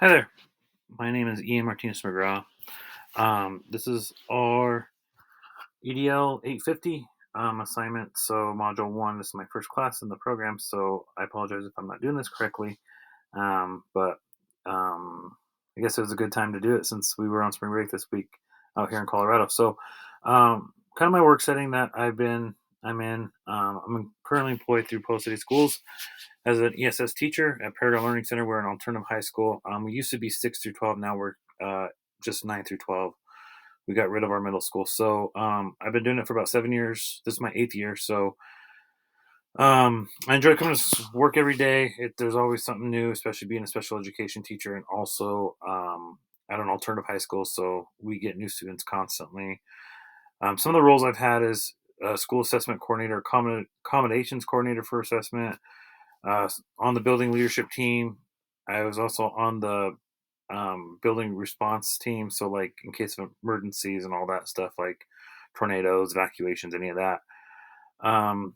Hi there. My name is Ian Martinez-McGraw. This is our EDL 850 assignment. So Module 1, this is my first class in the program, so I apologize if I'm not doing this correctly. But I guess it was a good time to do it since we were on spring break this week out here in Colorado. So kind of my work setting that I'm in. I'm currently employed through Post City Schools as an ESS teacher at Paradigm Learning Center. We're an alternative high school. We used to be 6 through 12. Now we're just 9 through 12. We got rid of our middle school. So I've been doing it for about 7 years. This is my 8th year. So I enjoy coming to work every day. There's always something new, especially being a special education teacher and also at an alternative high school. So we get new students constantly. Some of the roles I've had is school assessment coordinator, accommodations coordinator for assessment, on the building leadership team. I was also on the building response team. So, like, in case of emergencies and all that stuff, like tornadoes, evacuations, any of that. Um,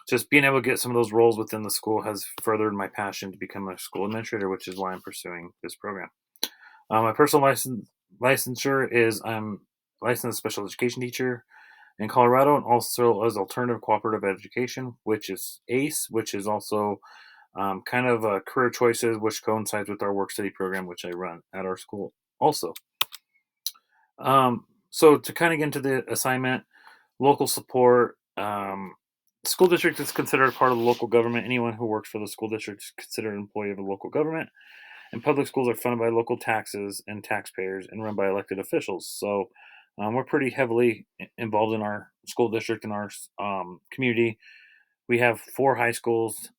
just being able to get some of those roles within the school has furthered my passion to become a school administrator, which is why I'm pursuing this program. My personal licensure is I'm licensed special education teacher in Colorado and also as alternative cooperative education, which is ACE, which is also kind of career choices, which coincides with our work study program, which I run at our school also. So to kind of get into the assignment, local support. School district is considered part of the local government. Anyone who works for the school district is considered an employee of the local government. And public schools are funded by local taxes and taxpayers and run by elected officials. So we're pretty heavily involved in our school district and our community. We have 4 high schools.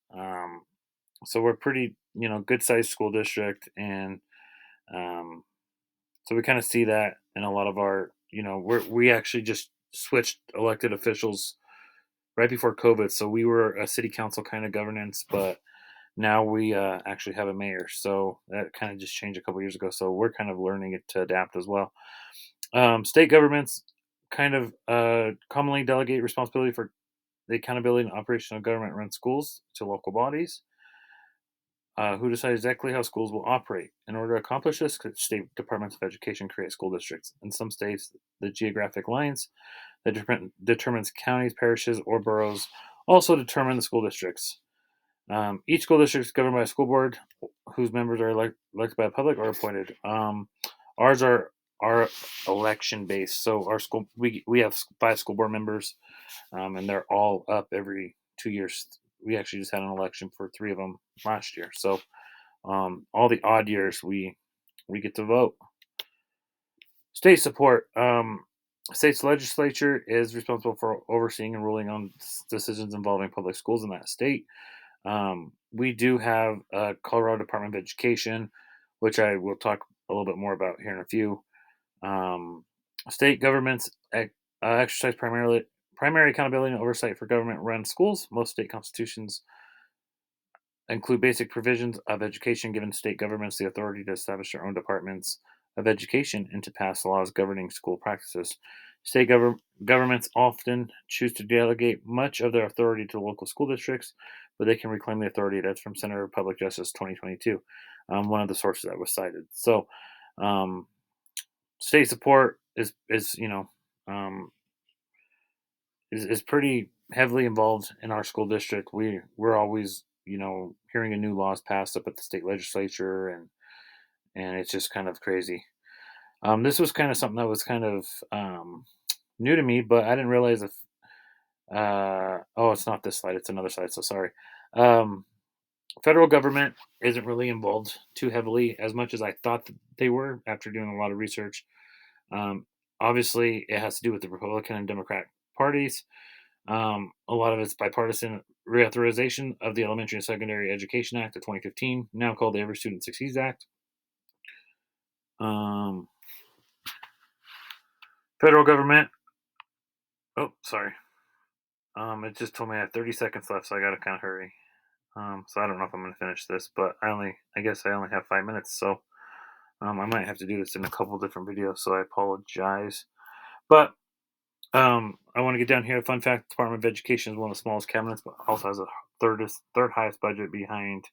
So we're pretty, good sized school district. And um, so we kind of see that in a lot of our, we actually just switched elected officials right before COVID. So we were a city council kind of governance, but now we actually have a mayor. So that kind of just changed a couple years ago. So we're kind of learning it to adapt as well. State governments kind of commonly delegate responsibility for the accountability and operation of government run schools to local bodies who decide exactly how schools will operate. In order to accomplish this, state departments of education create school districts. In some states, the geographic lines that determines counties, parishes, or boroughs also determine the school districts. Each school district is governed by a school board whose members are elected by the public or appointed. Ours are election based, so our school we have 5 school board members, and they're all up every 2 years. We actually just had an election for 3 of them last year. So all the odd years we get to vote. State support. State's legislature is responsible for overseeing and ruling on decisions involving public schools in that state. We do have a Colorado Department of Education, which I will talk a little bit more about here in a few. Um, State governments exercise primary accountability and oversight for government-run schools. Most state constitutions include basic provisions of education, giving state governments the authority to establish their own departments of education and to pass laws governing school practices. State governments often choose to delegate much of their authority to local school districts, but they can reclaim the authority. That's from Center of Public Justice 2022, one of the sources that was cited. So, um, state support um, is pretty heavily involved in our school district. We're always hearing a new laws passed up at the state legislature, and it's just kind of crazy. This was kind of something that was kind of new to me, but I didn't realize if oh, it's not this slide, it's another slide. So sorry. Um, Federal government isn't really involved too heavily as much as I thought that they were after doing a lot of research. Um, Obviously, it has to do with the Republican and Democrat parties. A lot of it's bipartisan reauthorization of the Elementary and Secondary Education Act of 2015, now called the Every Student Succeeds Act. Um, Federal government. Oh, sorry. It just told me I have 30 seconds left, so I got to kind of hurry. So I don't know if I'm going to finish this, but I guess I only have 5 minutes, so I might have to do this in a couple different videos, so I apologize. But I want to get down here. Fun fact: the Department of Education is one of the smallest cabinets, but also has a third highest budget behind